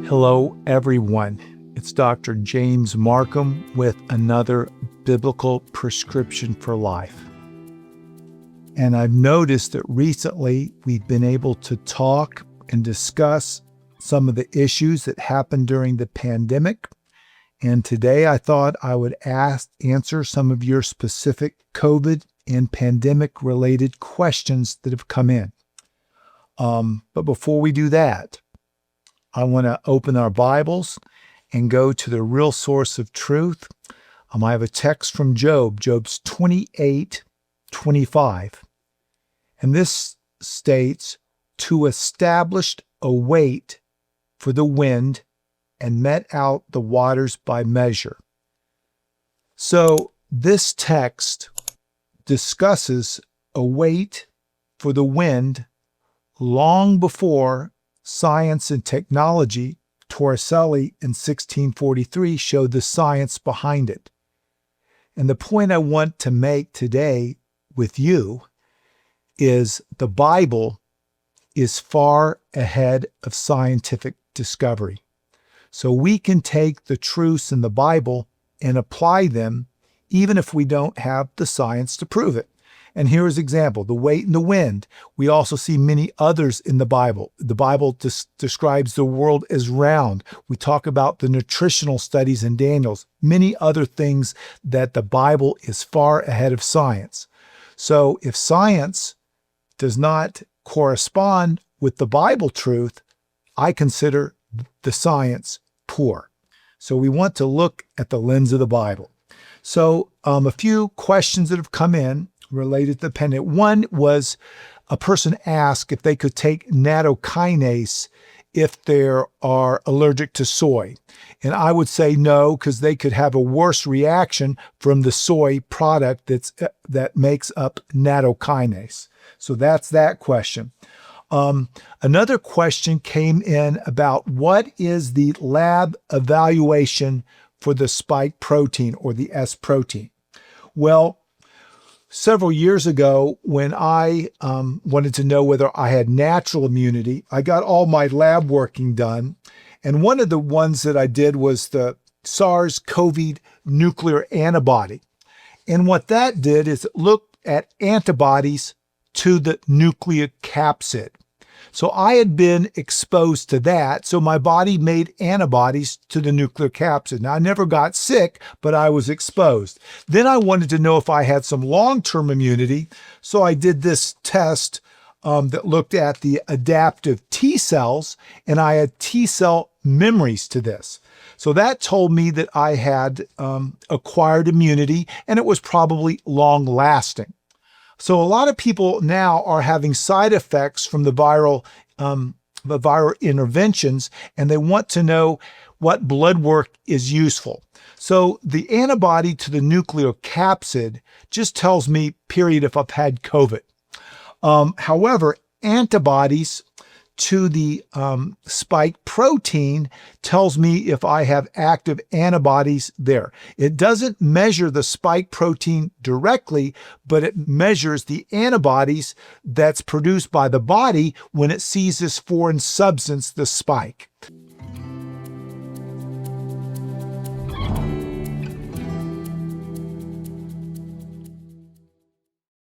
Hello, everyone. It's Dr. James Marcum with another biblical prescription for life. And I've noticed that recently we've been able to talk and discuss some of the issues that happened during the pandemic. And today I thought I would answer some of your specific COVID and pandemic-related questions that have come in. But before we do that, I want to open our Bibles and go to the real source of truth. I have a text from Job's 28:25. And this states, "To establish a weight for the wind and met out the waters by measure." So this text discusses a weight for the wind long before science and technology, Torricelli in 1643 showed the science behind it. And the point I want to make today with you is the Bible is far ahead of scientific discovery. So we can take the truths in the Bible and apply them even if we don't have the science to prove it. And here's an example, the weight and the wind. We also see many others in the Bible. The Bible describes the world as round. We talk about the nutritional studies in Daniel's, many other things that the Bible is far ahead of science. So if science does not correspond with the Bible truth, I consider the science poor. So we want to look at the lens of the Bible. So a few questions that have come in related to the pandemic. One was a person asked if they could take nattokinase if they are allergic to soy. And I would say no, because they could have a worse reaction from the soy product that makes up nattokinase. So that's that question. Another question came in about what is the lab evaluation for the spike protein or the S protein? Well, several years ago, when I wanted to know whether I had natural immunity, I got all my lab working done. And one of the ones that I did was the SARS-CoV nuclear antibody. And what that did is it looked at antibodies to the nucleocapsid. So I had been exposed to that, so my body made antibodies to the nucleocapsid. Now, I never got sick, but I was exposed. Then I wanted to know if I had some long-term immunity, so I did this test that looked at the adaptive T cells, and I had T cell memories to this. So that told me that I had acquired immunity, and it was probably long-lasting. So a lot of people now are having side effects from the viral interventions, and they want to know what blood work is useful. So the antibody to the nucleocapsid just tells me, period, if I've had COVID. However, antibodies to the spike protein tells me if I have active antibodies there. It doesn't measure the spike protein directly, but it measures the antibodies that's produced by the body when it sees this foreign substance, the spike.